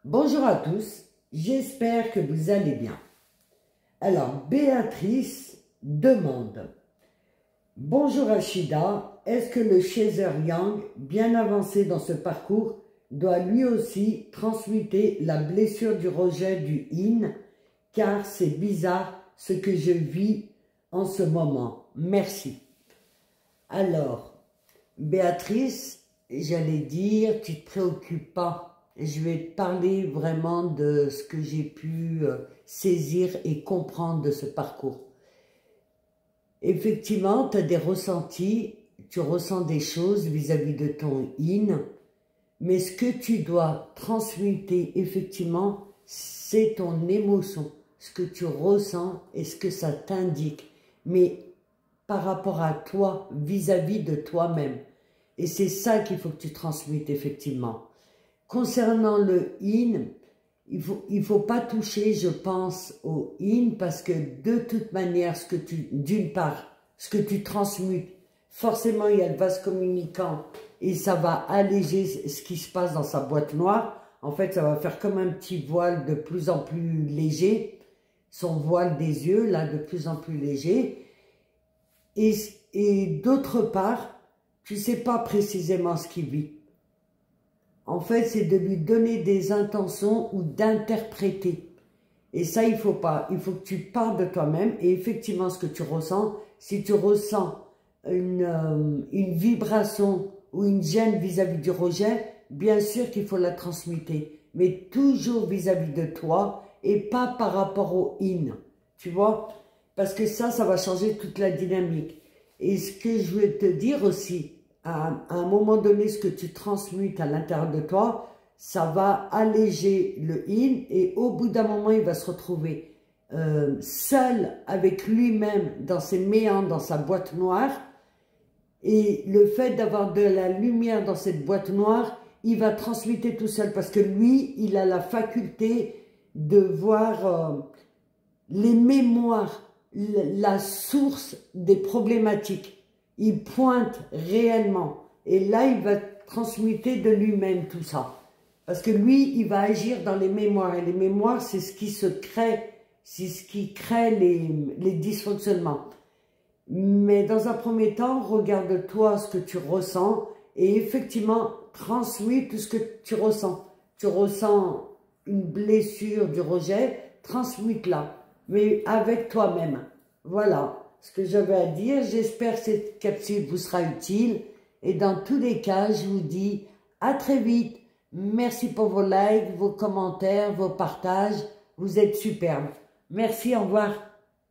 Bonjour à tous, j'espère que vous allez bien. Alors, Béatrice demande: bonjour Rachida, est-ce que le chaser Yang, bien avancé dans ce parcours, doit lui aussi transmuter la blessure du rejet du yin, car c'est bizarre ce que je vis en ce moment. Merci. Alors, Béatrice, j'allais dire, tu ne te préoccupes pas. Je vais te parler vraiment de ce que j'ai pu saisir et comprendre de ce parcours. Effectivement, tu as des ressentis, tu ressens des choses vis-à-vis de ton yin, mais ce que tu dois transmuter, effectivement, c'est ton émotion, ce que tu ressens et ce que ça t'indique, mais par rapport à toi, vis-à-vis de toi-même. Et c'est ça qu'il faut que tu transmutes, effectivement. Concernant le yin, il faut pas toucher, je pense, au yin, parce que de toute manière, d'une part, ce que tu transmutes, forcément, il y a le vase communicant et ça va alléger ce qui se passe dans sa boîte noire. En fait, ça va faire comme un petit voile de plus en plus léger, son voile des yeux, là, de plus en plus léger. Et d'autre part, tu sais pas précisément ce qu'il vit. En fait, c'est de lui donner des intentions ou d'interpréter. Et ça, il faut pas. Il faut que tu parles de toi-même. Et effectivement, ce que tu ressens, si tu ressens une vibration ou une gêne vis-à-vis du rejet, bien sûr qu'il faut la transmuter. Mais toujours vis-à-vis de toi et pas par rapport au yin. Tu vois? Parce que ça va changer toute la dynamique. Et ce que je veux te dire aussi, à un moment donné, ce que tu transmutes à l'intérieur de toi, ça va alléger le yin et au bout d'un moment, il va se retrouver seul avec lui-même dans ses méandres, dans sa boîte noire. Et le fait d'avoir de la lumière dans cette boîte noire, il va transmuter tout seul parce que lui, il a la faculté de voir les mémoires, la source des problématiques. Il pointe réellement. Et là, il va transmuter de lui-même tout ça. Parce que lui, il va agir dans les mémoires. Et les mémoires, c'est ce qui se crée, c'est ce qui crée les dysfonctionnements. Mais dans un premier temps, regarde-toi ce que tu ressens. Et effectivement, transmets tout ce que tu ressens. Tu ressens une blessure du rejet, transmute-la. Mais avec toi-même. Voilà ce que j'avais à dire. J'espère que cette capsule vous sera utile. Et dans tous les cas, je vous dis à très vite. Merci pour vos likes, vos commentaires, vos partages. Vous êtes superbes. Merci, au revoir.